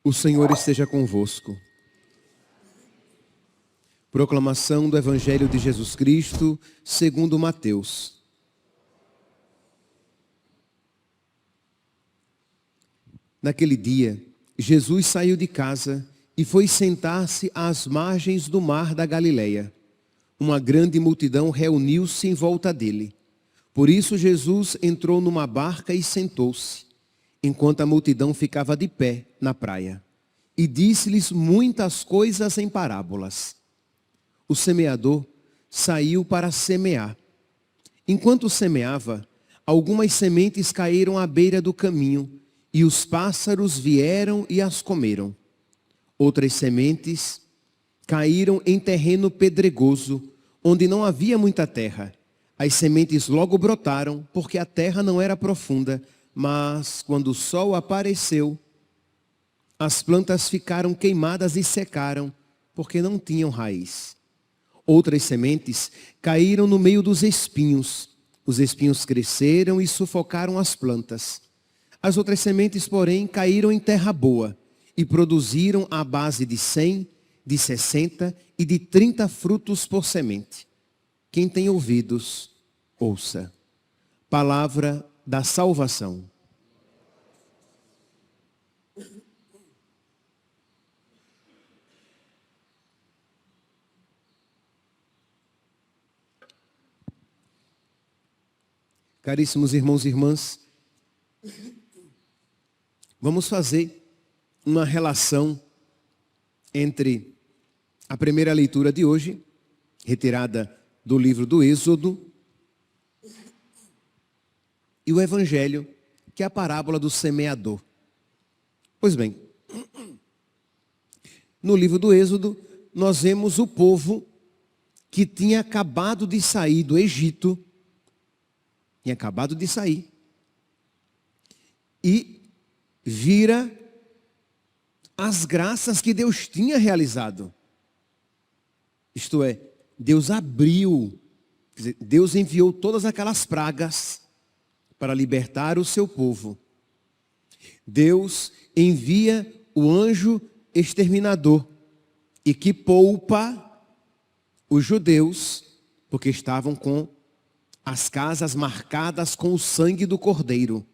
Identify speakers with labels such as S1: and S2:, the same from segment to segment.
S1: O Senhor esteja convosco. Proclamação do Evangelho de Jesus Cristo, segundo Mateus. Naquele dia, Jesus saiu de casa e foi sentar-se às margens do mar da Galileia. Uma grande multidão reuniu-se em volta dele. Por isso Jesus entrou numa barca e sentou-se, enquanto a multidão ficava de pé na praia. E disse-lhes muitas coisas em parábolas. O semeador saiu para semear. Enquanto semeava, algumas sementes caíram à beira do caminho, e os pássaros vieram e as comeram. Outras sementes caíram em terreno pedregoso, onde não havia muita terra. As sementes logo brotaram, porque a terra não era profunda, mas quando o sol apareceu, as plantas ficaram queimadas e secaram, porque não tinham raiz. Outras sementes caíram no meio dos espinhos. Os espinhos cresceram e sufocaram as plantas. As outras sementes, porém, caíram em terra boa e produziram à base de 100, de 60 e de 30 frutos por semente. Quem tem ouvidos, ouça. Palavra da salvação. Caríssimos irmãos e irmãs, vamos fazer uma relação entre a primeira leitura de hoje, retirada do livro do Êxodo, e o Evangelho, que é a parábola do semeador. Pois bem, no livro do Êxodo, nós vemos o povo que tinha acabado de sair do Egito, e vira as graças que Deus tinha realizado. Isto é, Deus abriu, quer dizer, Deus enviou todas aquelas pragas para libertar o seu povo. Deus envia o anjo exterminador e que poupa os judeus, porque estavam com as casas marcadas com o sangue do cordeiro.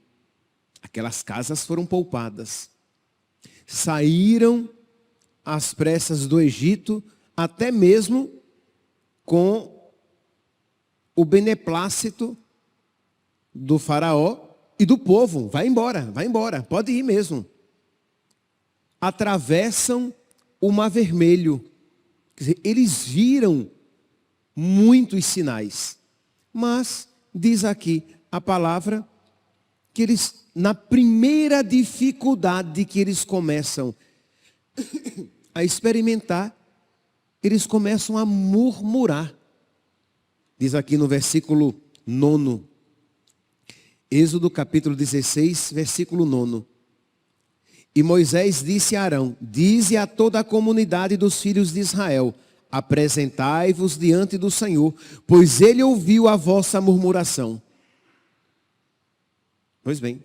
S1: Aquelas casas foram poupadas. Saíram às pressas do Egito, até mesmo com o beneplácito do faraó e do povo. Vai embora, pode ir mesmo. Atravessam o Mar Vermelho. Quer dizer, eles viram muitos sinais. Mas, diz aqui a palavra, que eles, na primeira dificuldade que eles começam a experimentar, eles começam a murmurar. Diz aqui no versículo 9, Êxodo capítulo 16, versículo 9. E Moisés disse a Arão: dize a toda a comunidade dos filhos de Israel: apresentai-vos diante do Senhor, pois ele ouviu a vossa murmuração. Pois bem,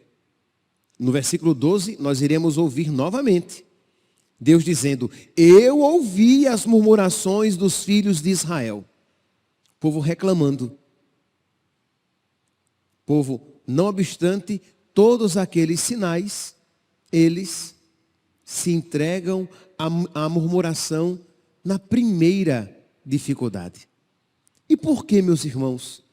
S1: no versículo 12, nós iremos ouvir novamente Deus dizendo: eu ouvi as murmurações dos filhos de Israel. O povo reclamando. O povo, não obstante todos aqueles sinais, eles se entregam à murmuração na primeira dificuldade. E por que, meus irmãos?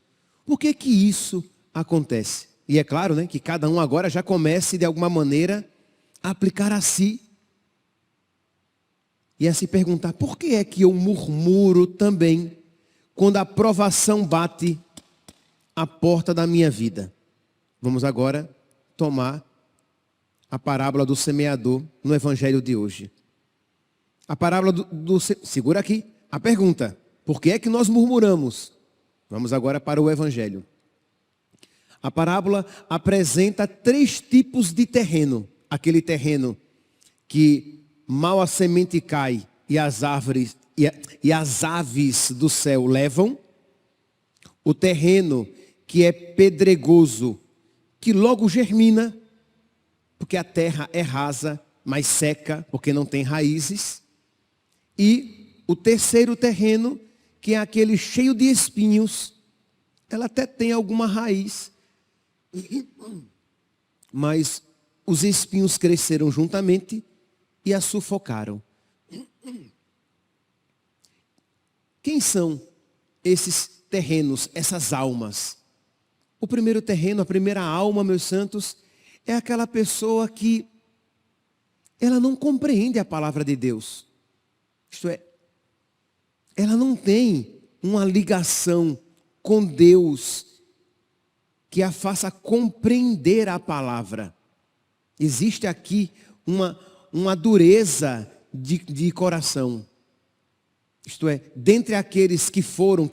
S1: Por que que isso acontece? E é claro, né, que cada um agora já comece de alguma maneira a aplicar a si. E a se perguntar: por que é que eu murmuro também quando a provação bate a porta da minha vida? Vamos agora tomar a parábola do semeador no evangelho de hoje. A parábola segura aqui a pergunta: por que é que nós murmuramos? Vamos agora para o evangelho. A parábola apresenta 3 tipos de terreno. Aquele terreno que mal a semente cai e as árvores e as aves do céu levam. O terreno que é pedregoso, que logo germina, porque a terra é rasa, mas seca, porque não tem raízes. E o terceiro terreno, que é aquele cheio de espinhos. Ela até tem alguma raiz, mas os espinhos cresceram juntamente e a sufocaram. Quem são esses terrenos, essas almas? O primeiro terreno, a primeira alma, meus santos, é aquela pessoa que ela não compreende a palavra de Deus. Isto é, ela não tem uma ligação com Deus que a faça compreender a palavra. Existe aqui uma dureza de coração. Isto é, dentre aqueles que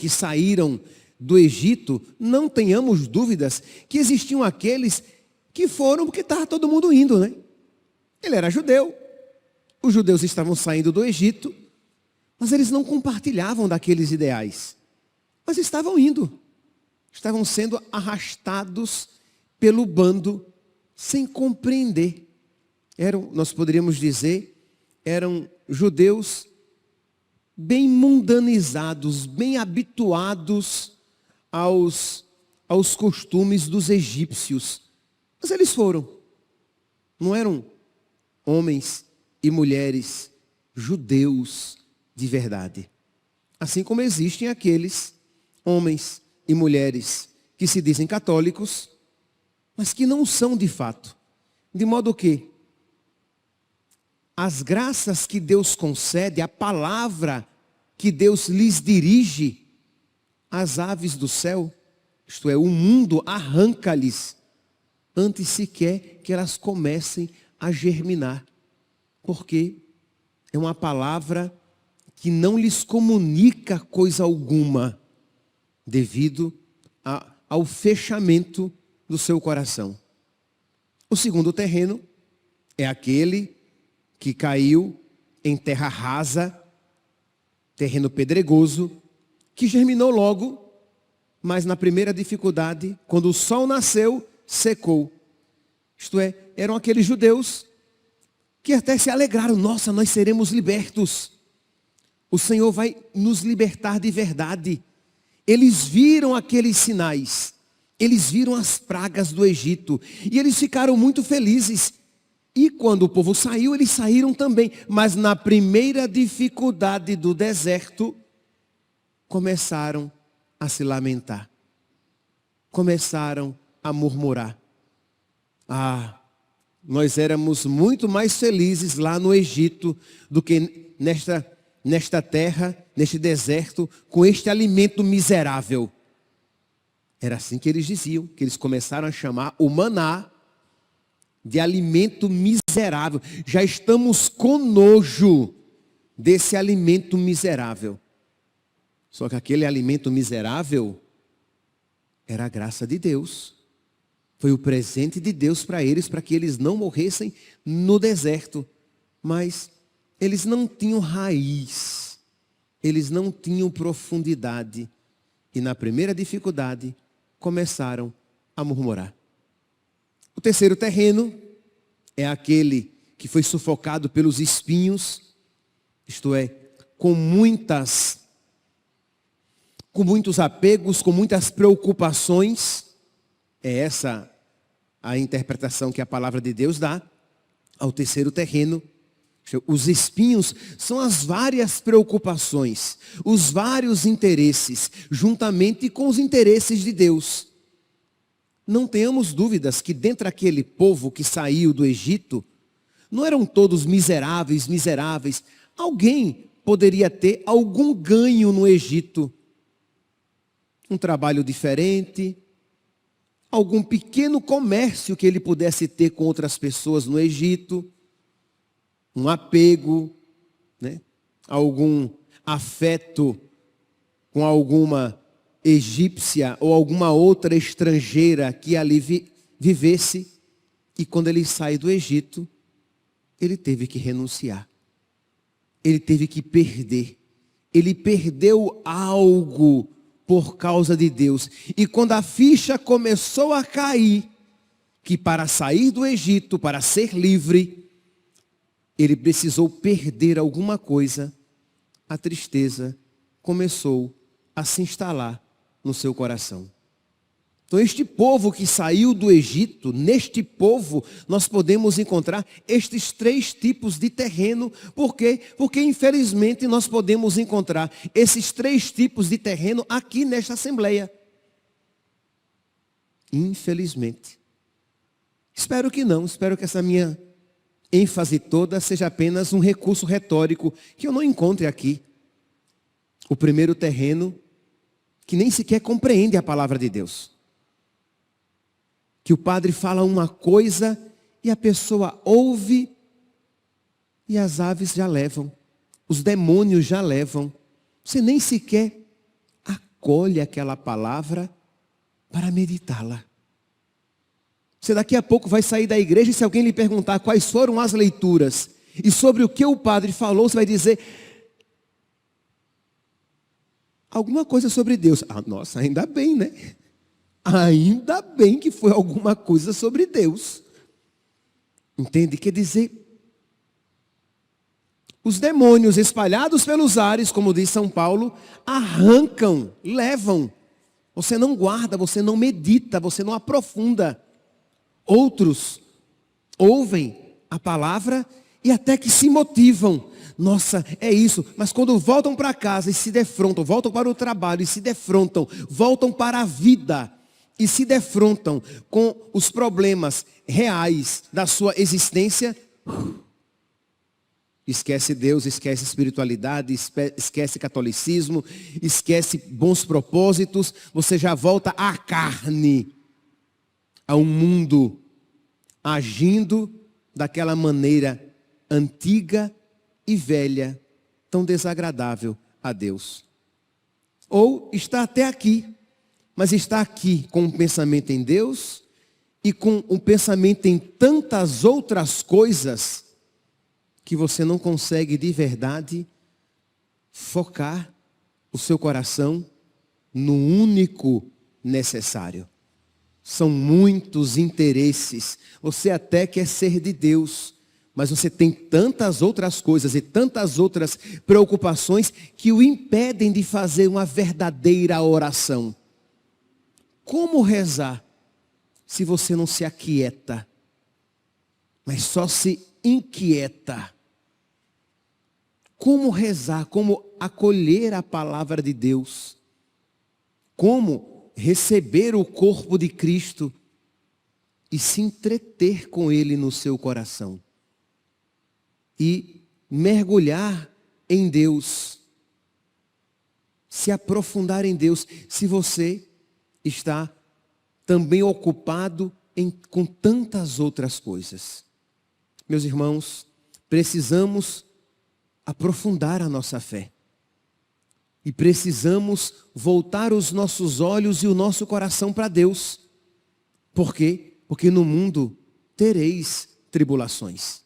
S1: saíram do Egito, não tenhamos dúvidas que existiam aqueles que foram porque estava todo mundo indo, né? Ele era judeu, os judeus estavam saindo do Egito, mas eles não compartilhavam daqueles ideais. Mas estavam indo, estavam sendo arrastados pelo bando, sem compreender. Nós poderíamos dizer, eram judeus bem mundanizados, bem habituados aos costumes dos egípcios. Mas eles foram. Não eram homens e mulheres judeus de verdade. Assim como existem aqueles homens e mulheres que se dizem católicos, mas que não são de fato. De modo que as graças que Deus concede, a palavra que Deus lhes dirige, as aves do céu, isto é, o mundo arranca-lhes, antes sequer que elas comecem a germinar. Porque é uma palavra que não lhes comunica coisa alguma, devido ao fechamento do seu coração. O segundo terreno é aquele que caiu em terra rasa, terreno pedregoso, que germinou logo, mas na primeira dificuldade, quando o sol nasceu, secou. Isto é, eram aqueles judeus que até se alegraram: nossa, nós seremos libertos. O Senhor vai nos libertar de verdade. Eles viram aqueles sinais, eles viram as pragas do Egito, e eles ficaram muito felizes. E quando o povo saiu, eles saíram também. Mas na primeira dificuldade do deserto, começaram a se lamentar. Começaram a murmurar. Nós éramos muito mais felizes lá no Egito do que nesta terra, neste deserto, com este alimento miserável. Era assim que eles diziam, que eles começaram a chamar o maná de alimento miserável. Já estamos com nojo desse alimento miserável. Só que aquele alimento miserável era a graça de Deus. Foi o presente de Deus para eles, para que eles não morressem no deserto. Mas eles não tinham raiz, eles não tinham profundidade. E na primeira dificuldade, começaram a murmurar. O terceiro terreno é aquele que foi sufocado pelos espinhos, isto é, com muitos apegos, com muitas preocupações. É essa a interpretação que a palavra de Deus dá ao terceiro terreno. Os espinhos são as várias preocupações, os vários interesses, juntamente com os interesses de Deus. Não tenhamos dúvidas que dentro daquele povo que saiu do Egito, não eram todos miseráveis. Alguém poderia ter algum ganho no Egito. Um trabalho diferente, algum pequeno comércio que ele pudesse ter com outras pessoas no Egito, um apego, né? Algum afeto com alguma egípcia ou alguma outra estrangeira que ali vivesse. E quando ele sai do Egito, ele teve que renunciar. Ele teve que perder. Ele perdeu algo por causa de Deus. E quando a ficha começou a cair, que para sair do Egito, para ser livre, ele precisou perder alguma coisa, a tristeza começou a se instalar no seu coração. Então este povo que saiu do Egito, neste povo nós podemos encontrar estes 3 tipos de terreno. Por quê? Porque infelizmente nós podemos encontrar esses 3 tipos de terreno aqui nesta Assembleia. Infelizmente. Espero que não, espero que essa minha ênfase toda seja apenas um recurso retórico que eu não encontre aqui. O primeiro terreno que nem sequer compreende a palavra de Deus. Que o padre fala uma coisa e a pessoa ouve e as aves já levam, os demônios já levam. Você nem sequer acolhe aquela palavra para meditá-la. Você daqui a pouco vai sair da igreja e se alguém lhe perguntar quais foram as leituras e sobre o que o padre falou, você vai dizer alguma coisa sobre Deus. Ah, nossa, ainda bem, né? Ainda bem que foi alguma coisa sobre Deus. Entende? Quer dizer, os demônios espalhados pelos ares, como diz São Paulo, arrancam, levam. Você não guarda, você não medita, você não aprofunda. Outros ouvem a palavra e até que se motivam. Nossa, é isso. Mas quando voltam para casa e se defrontam, voltam para o trabalho e se defrontam, voltam para a vida e se defrontam com os problemas reais da sua existência, esquece Deus, esquece espiritualidade, esquece catolicismo, esquece bons propósitos, você já volta à carne, a um mundo agindo daquela maneira antiga e velha, tão desagradável a Deus. Ou está até aqui, mas está aqui com um pensamento em Deus e com um pensamento em tantas outras coisas que você não consegue de verdade focar o seu coração no único necessário. São muitos interesses. Você até quer ser de Deus, mas você tem tantas outras coisas e tantas outras preocupações que o impedem de fazer uma verdadeira oração. Como rezar se você não se aquieta, mas só se inquieta? Como rezar, como acolher a palavra de Deus? Como receber o corpo de Cristo e se entreter com Ele no seu coração? E mergulhar em Deus, se aprofundar em Deus, se você está também ocupado com tantas outras coisas. Meus irmãos, precisamos aprofundar a nossa fé. E precisamos voltar os nossos olhos e o nosso coração para Deus. Por quê? Porque no mundo tereis tribulações.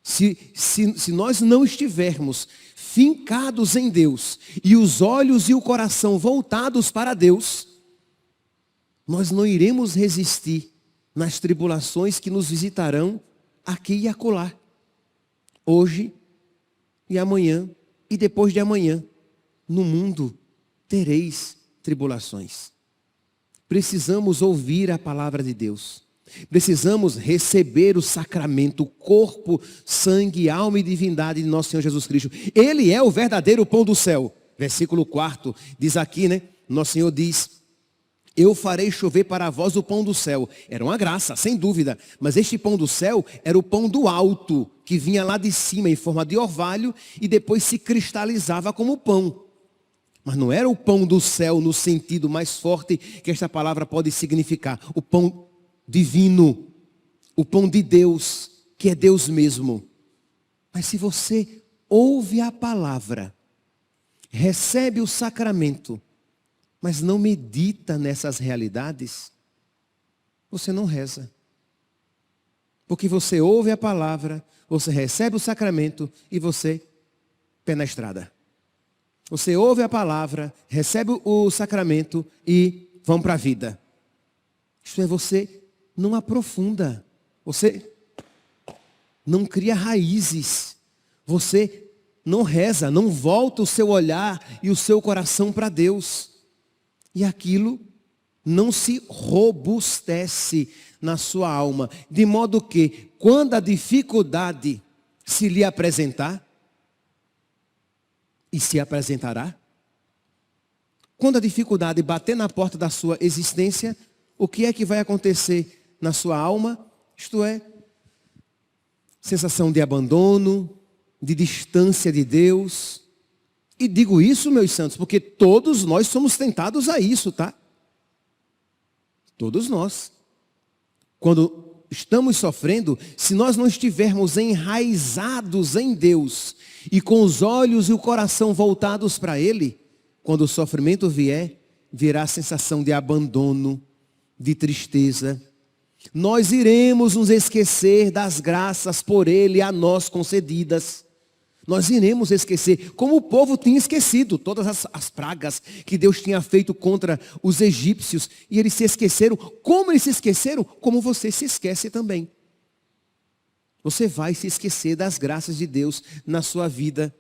S1: Se nós não estivermos fincados em Deus e os olhos e o coração voltados para Deus, nós não iremos resistir nas tribulações que nos visitarão aqui e acolá. Hoje e amanhã e depois de amanhã. No mundo tereis tribulações. Precisamos ouvir a palavra de Deus. Precisamos receber o sacramento, o corpo, sangue, alma e divindade de nosso Senhor Jesus Cristo. Ele é o verdadeiro pão do céu. Versículo 4 diz aqui, né? Nosso Senhor diz: eu farei chover para vós o pão do céu. Era uma graça, sem dúvida. Mas este pão do céu era o pão do alto, que vinha lá de cima em forma de orvalho e depois se cristalizava como pão. Mas não era o pão do céu no sentido mais forte que esta palavra pode significar. O pão divino, o pão de Deus, que é Deus mesmo. Mas se você ouve a palavra, recebe o sacramento, mas não medita nessas realidades, você não reza. Porque você ouve a palavra, você recebe o sacramento e você pé na estrada. Você ouve a palavra, recebe o sacramento e vão para a vida. Isto é, você não aprofunda. Você não cria raízes. Você não reza, não volta o seu olhar e o seu coração para Deus. E aquilo não se robustece na sua alma. De modo que, quando a dificuldade se lhe apresentar, e se apresentará, quando a dificuldade bater na porta da sua existência, o que é que vai acontecer na sua alma? Isto é, sensação de abandono, de distância de Deus. E digo isso, meus santos, porque todos nós somos tentados a isso, tá? Todos nós. Quando estamos sofrendo, se nós não estivermos enraizados em Deus e com os olhos e o coração voltados para Ele, quando o sofrimento vier, virá a sensação de abandono, de tristeza. Nós iremos nos esquecer das graças por Ele a nós concedidas. Nós iremos esquecer, como o povo tinha esquecido, todas as pragas que Deus tinha feito contra os egípcios. E eles se esqueceram. Como eles se esqueceram? Como você se esquece também. Você vai se esquecer das graças de Deus na sua vida.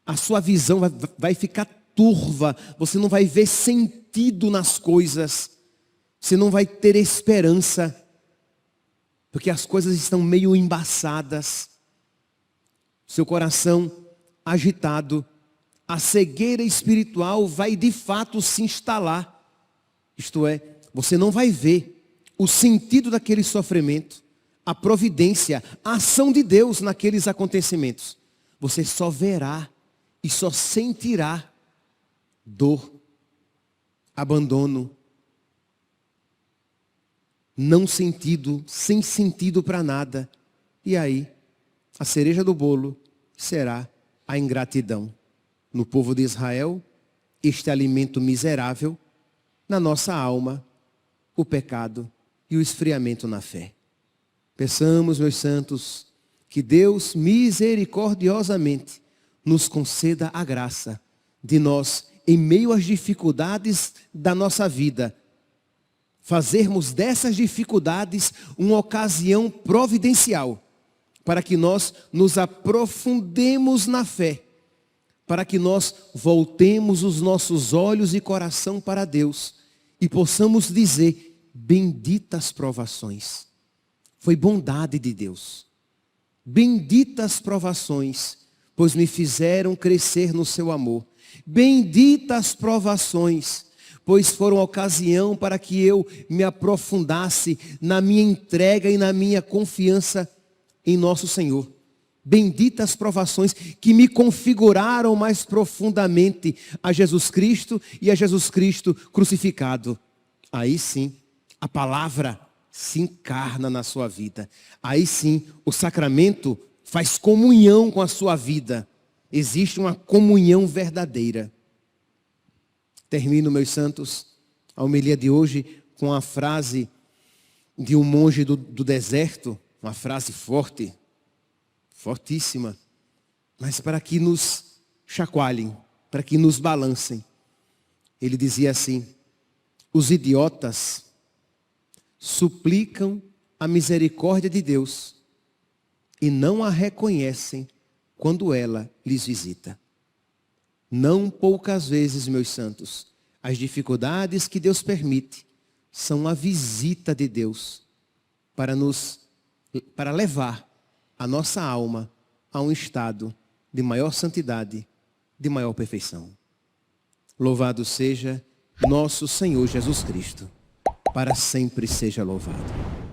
S1: A sua visão vai ficar turva. Você não vai ver sentido nas coisas. Você não vai ter esperança. Porque as coisas estão meio embaçadas. Seu coração agitado, a cegueira espiritual vai de fato se instalar. Isto é, você não vai ver o sentido daquele sofrimento, a providência, a ação de Deus naqueles acontecimentos. Você só verá e só sentirá dor, abandono, não sentido, sem sentido para nada. E aí, a cereja do bolo será a ingratidão. No povo de Israel, este alimento miserável, na nossa alma, o pecado e o esfriamento na fé. Peçamos, meus santos, que Deus misericordiosamente nos conceda a graça de nós, em meio às dificuldades da nossa vida, fazermos dessas dificuldades uma ocasião providencial, para que nós nos aprofundemos na fé, para que nós voltemos os nossos olhos e coração para Deus e possamos dizer: benditas provações. Foi bondade de Deus. Benditas provações, pois me fizeram crescer no seu amor. Benditas provações, pois foram ocasião para que eu me aprofundasse na minha entrega e na minha confiança em nosso Senhor. Benditas provações que me configuraram mais profundamente a Jesus Cristo e a Jesus Cristo crucificado. Aí sim, a palavra se encarna na sua vida. Aí sim, o sacramento faz comunhão com a sua vida. Existe uma comunhão verdadeira. Termino, meus santos, a homilia de hoje com a frase de um monge do deserto. Uma frase forte, fortíssima, mas para que nos chacoalhem, para que nos balancem. Ele dizia assim: os idiotas suplicam a misericórdia de Deus e não a reconhecem quando ela lhes visita. Não poucas vezes, meus santos, as dificuldades que Deus permite são a visita de Deus para levar a nossa alma a um estado de maior santidade, de maior perfeição. Louvado seja nosso Senhor Jesus Cristo. Para sempre seja louvado.